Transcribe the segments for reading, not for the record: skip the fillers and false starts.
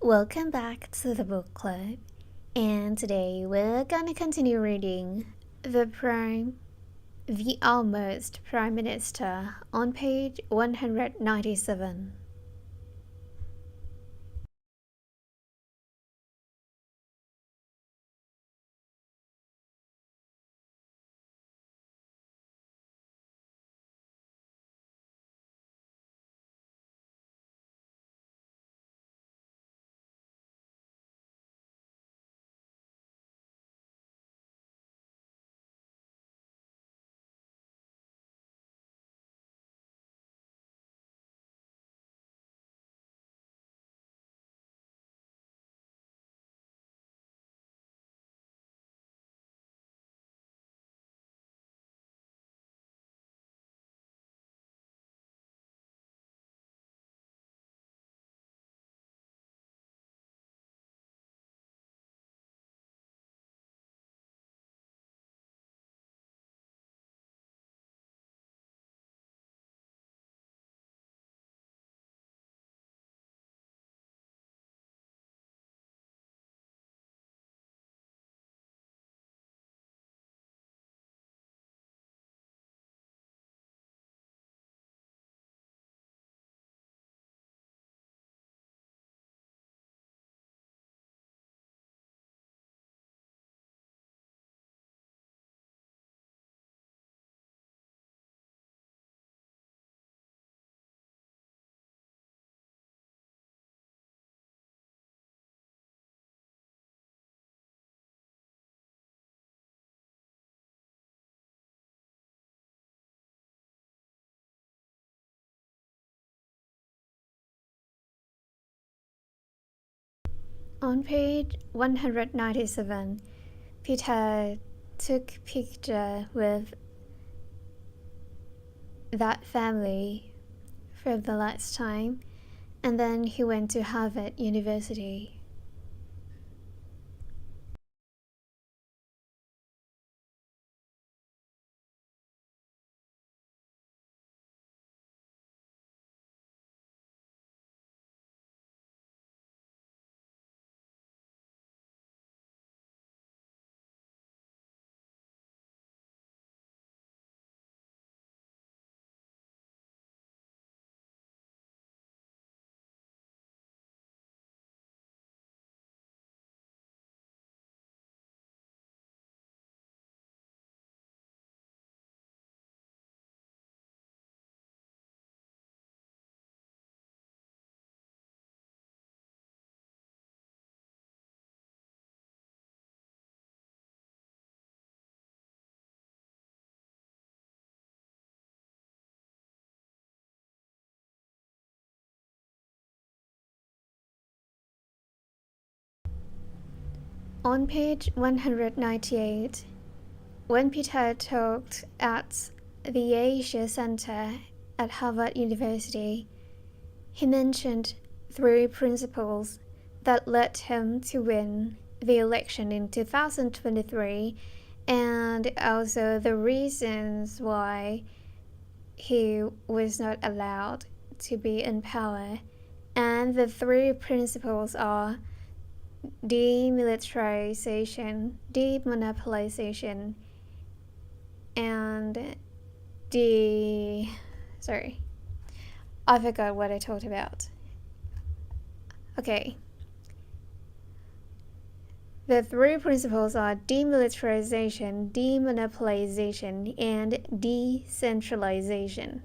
Welcome back to the book club, and today we're gonna continue reading the Almost Prime Minister on page 197. On page 197, Peter took picture with that family for the last time, and then he went to Harvard University. On page 198, when Peter talked at the Asia Center at Harvard University, he mentioned three principles that led him to win the election in 2023 and also the reasons why he was not allowed to be in power. And the three principles are demilitarization, demonopolization, and I forgot what I talked about. Okay. The three principles are demilitarization, demonopolization, and decentralization.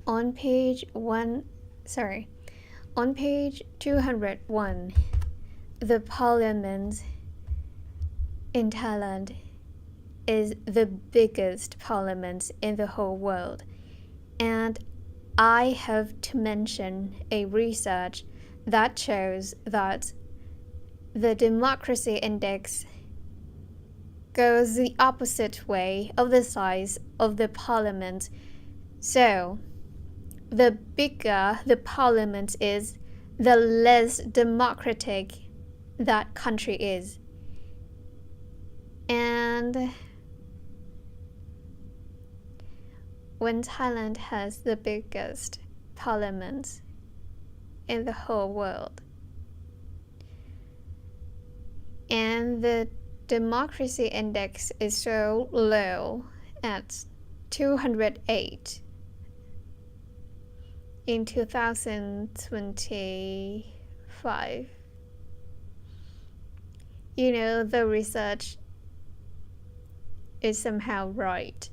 On page 201, the parliament in Thailand is the biggest parliament in the whole world, and I have to mention a research that shows that the democracy index goes the opposite way of the size of the parliament. So, the bigger the parliament is, the less democratic that country is. And when Thailand has the biggest parliament in the whole world, and the democracy index is so low at 208 in 2025. The research is somehow right.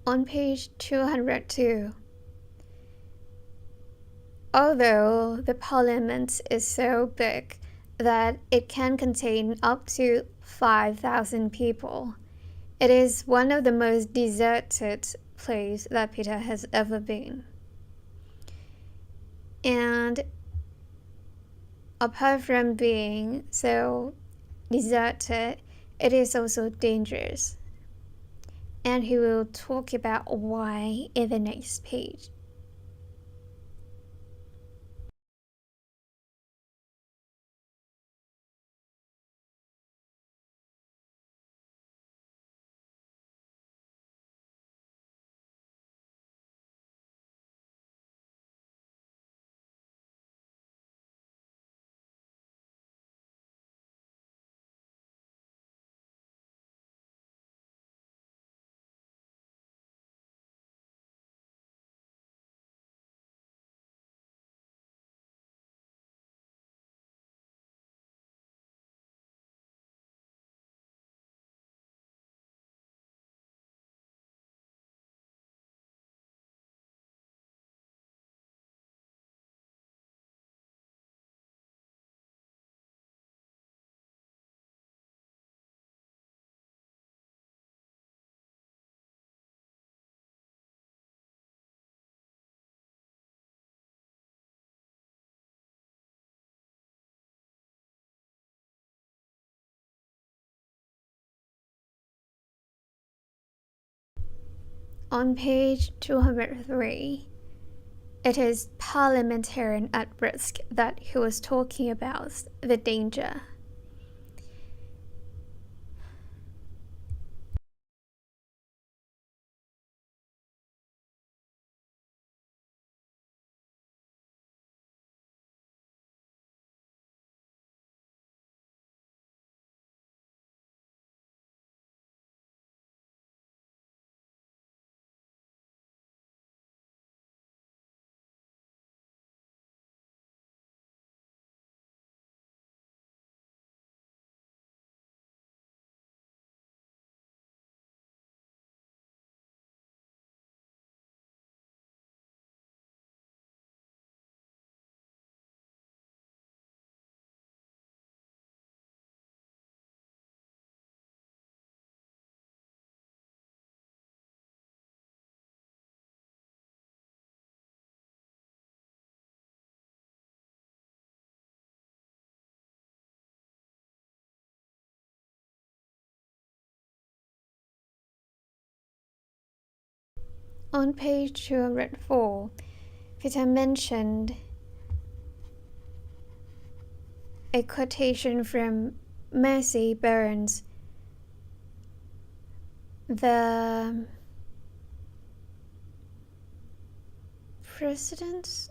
On page 202, although the parliament is so big that it can contain up to 5,000 people, it is one of the most deserted places that Peter has ever been. And apart from being so deserted, it is also dangerous. And he will talk about why in the next page. On page 203, it is parliamentarian at risk that he was talking about, the danger. On page 204, Peter mentioned a quotation from Mercy Burns, the president.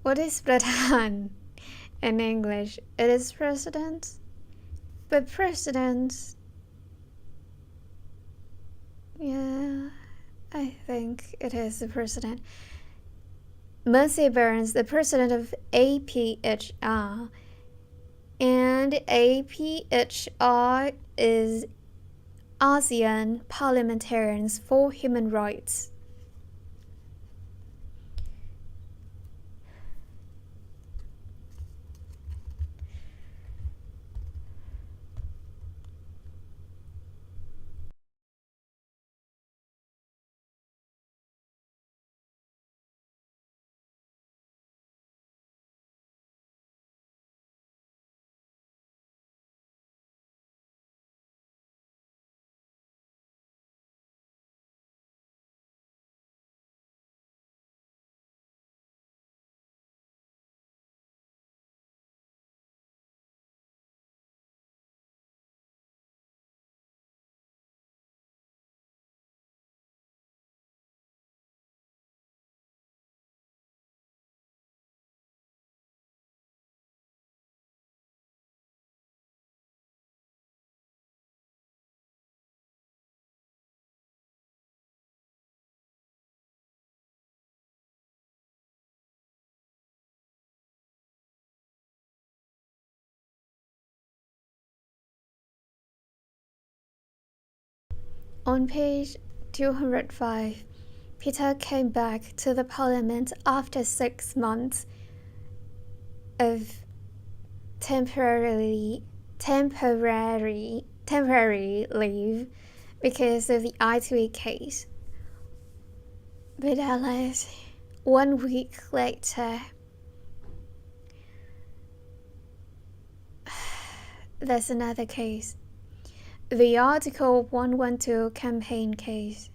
What is ประธาน in English? It is president, but president. Yeah, I think it is the president. Mercy Burns, the president of APHR, and APHR is ASEAN Parliamentarians for Human Rights. On page 205, Peter came back to the Parliament after 6 months of temporary leave because of the I2E case. But alas, 1 week later, there's another case. The Article 112 campaign case.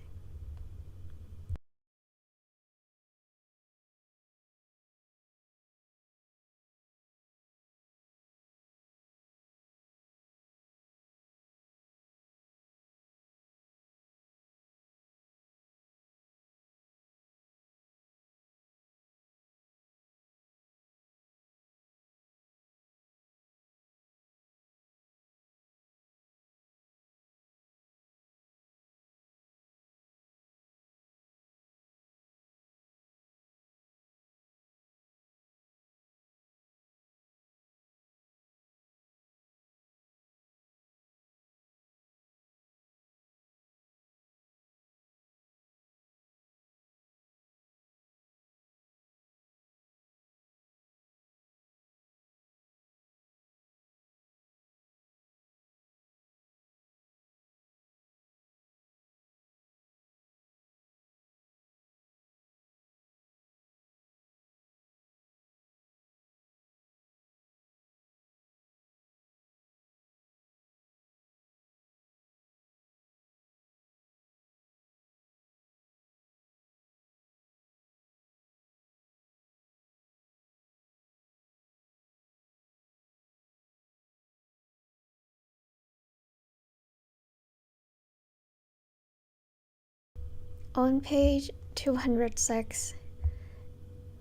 On page 206,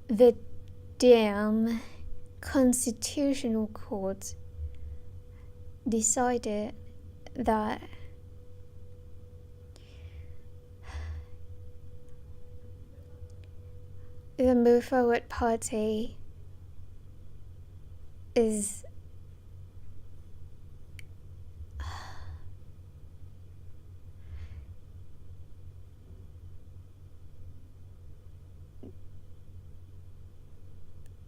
the damn Constitutional Court decided that the Move Forward Party is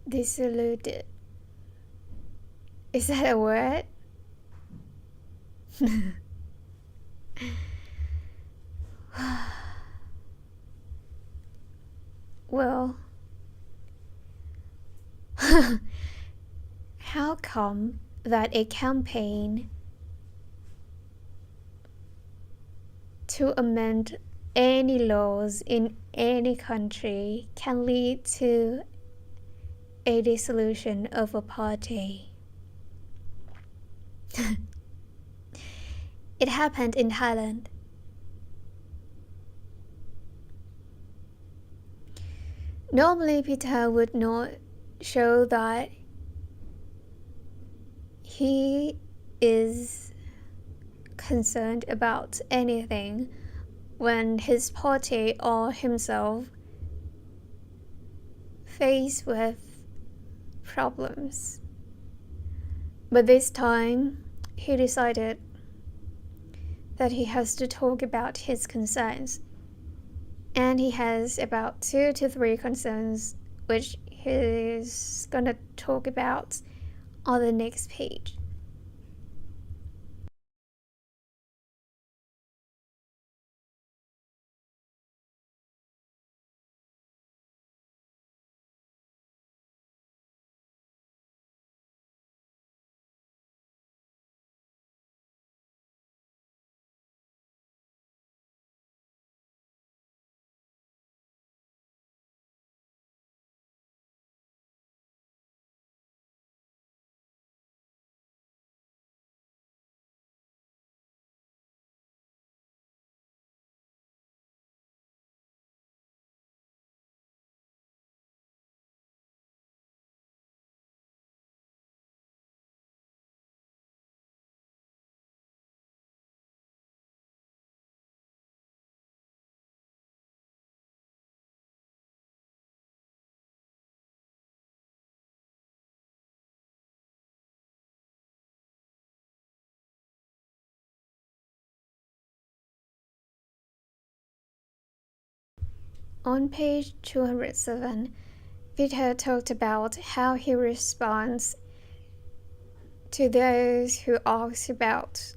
dissolute. Is that a word? Well, how come that a campaign to amend any laws in any country can lead to a dissolution of a party. It happened in Thailand. Normally, Peter would not show that he is concerned about anything when his party or himself faced with problems. But this time, he decided that he has to talk about his concerns. And he has about 2 to 3 concerns which he's gonna talk about on the next page. On page 207, Peter talked about how he responds to those who ask about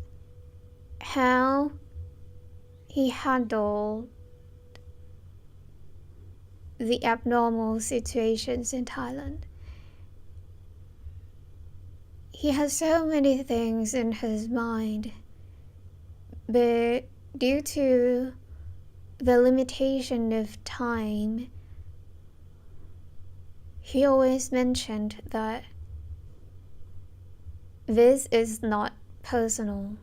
how he handled the abnormal situations in Thailand. He has so many things in his mind, but due to the limitation of time, he always mentioned that this is not personal.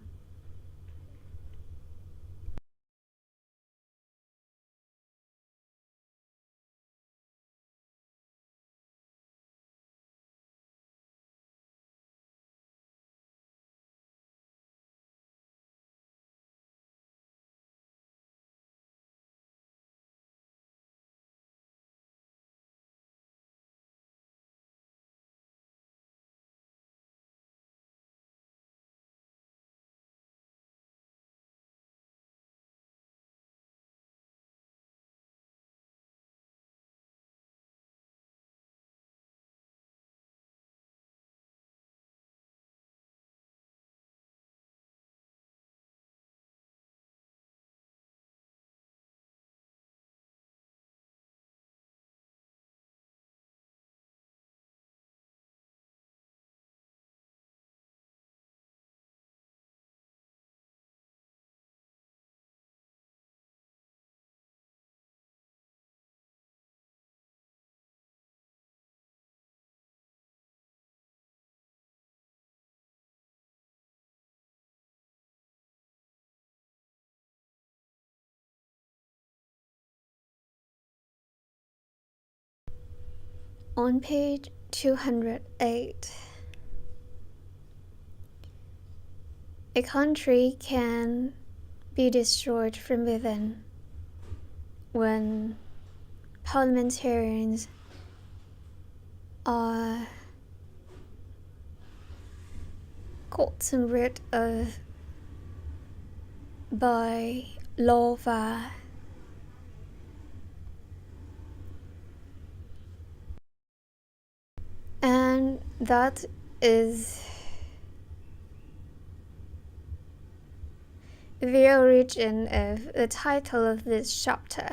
On page 208, a country can be destroyed from within when parliamentarians are gotten rid of by lawfare. And that is the origin of the title of this chapter.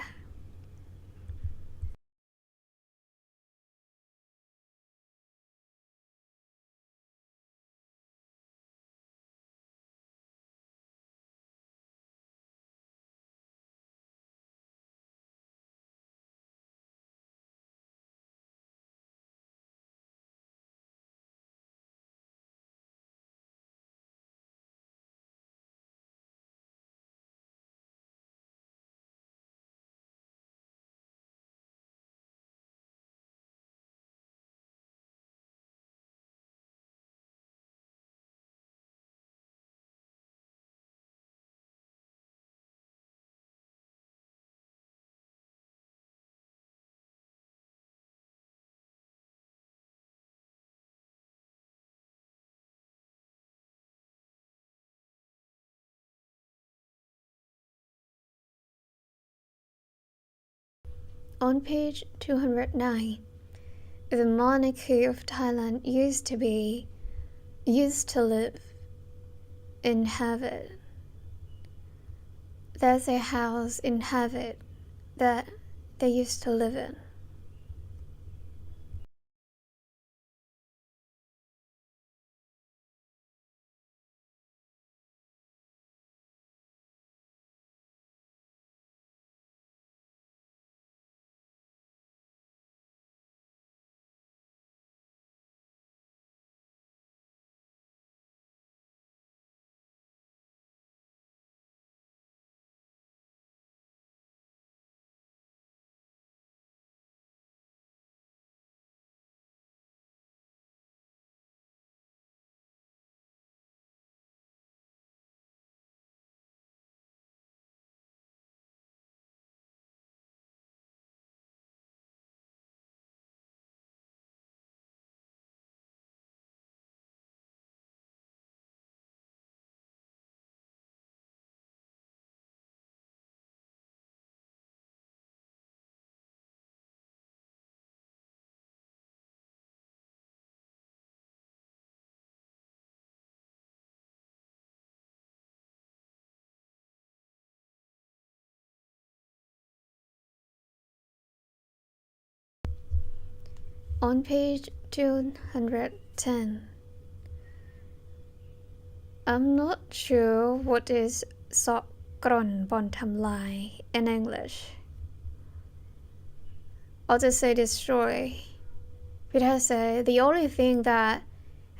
On page 209, the monarchy of Thailand used to live in Harvard. There's a house in Harvard that they used to live in. On page 210, I'm not sure what is เซาะกรอนทำลาย in English. I'll just say destroy. Because the only thing that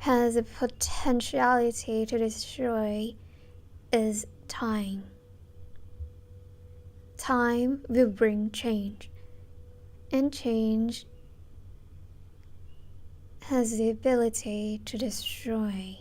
has the potentiality to destroy is time. Time will bring change, and change has the ability to destroy.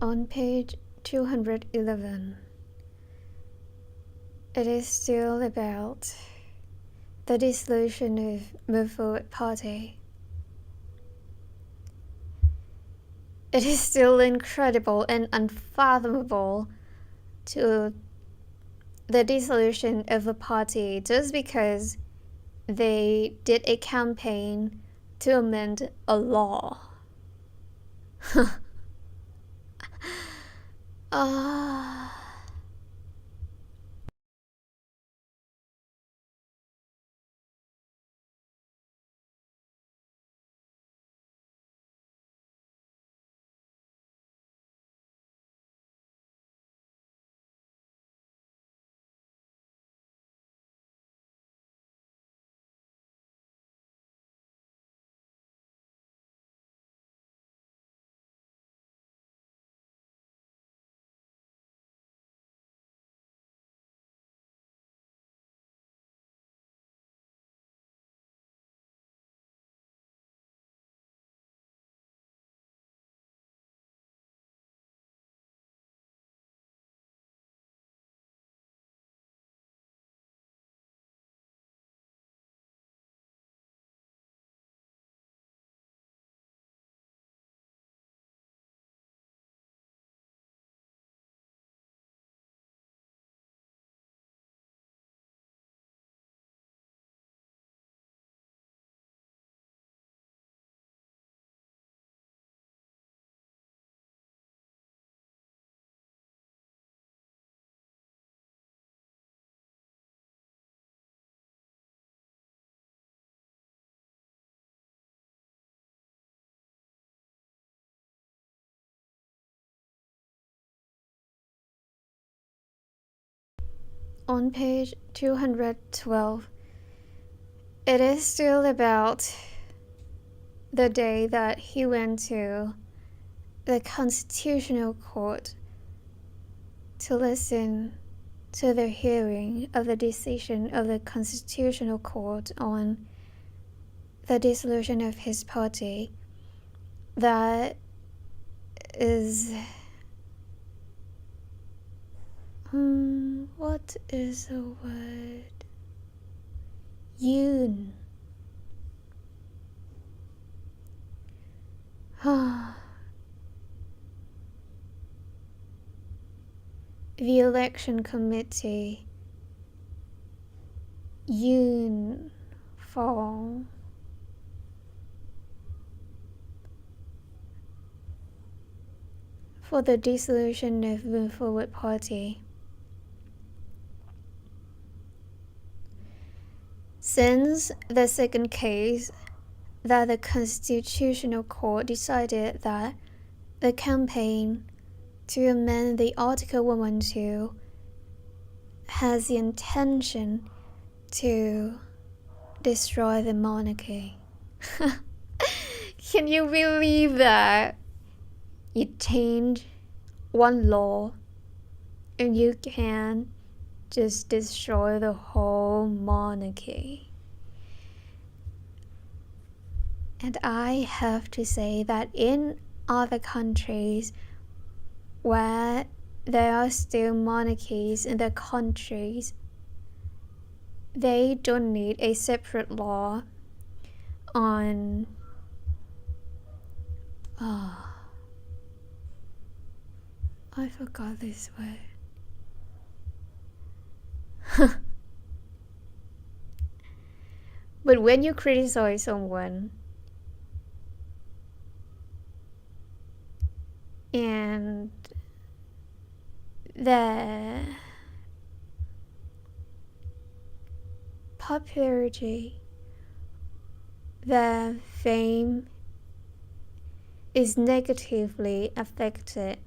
On page 211, it is still about the dissolution of Move Forward Party. It is still incredible and unfathomable to the dissolution of a party just because they did a campaign to amend a law. on page 212, it is still about the day that he went to the Constitutional Court to listen to the hearing of the decision of the Constitutional Court on the dissolution of his party. That is what is the word? Yoon. The election committee Yoon Fall for the dissolution of Move Forward Party. Since the second case that the Constitutional Court decided that the campaign to amend the Article 112 has the intention to destroy the monarchy. Can you believe that? You change one law and you can just destroy the whole monarchy. And I have to say that in other countries where there are still monarchies in their countries, they don't need a separate law on I forgot this word. But when you criticize someone and their popularity, their fame is negatively affected,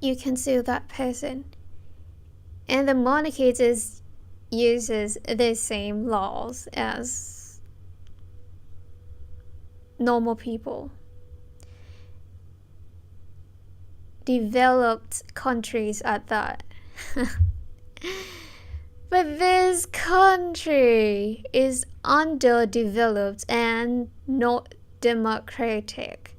you can sue that person. And the monarchy just uses the same laws as normal people. Developed countries at that. But this country is underdeveloped and not democratic.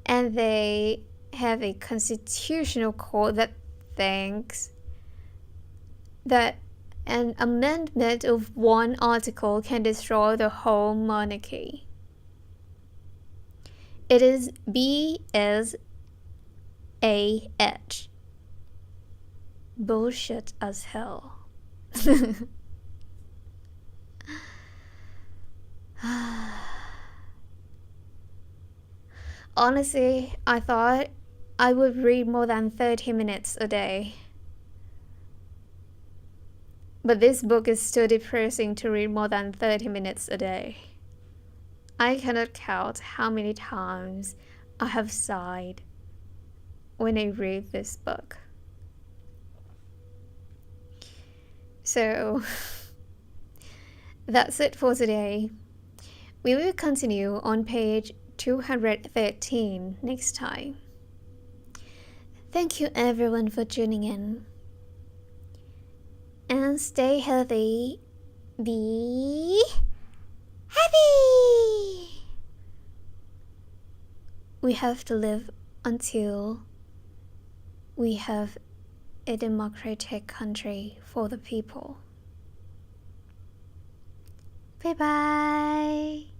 And they have a constitutional court that thinks that an amendment of one article can destroy the whole monarchy. It is BSAH. Bullshit as hell. Honestly, I thought I would read more than 30 minutes a day. But this book is still depressing to read more than 30 minutes a day. I cannot count how many times I have sighed when I read this book. So, that's it for today. We will continue on page 213 next time. Thank you everyone for tuning in. And stay healthy. Be happy! We have to live until we have a democratic country for the people. Bye bye!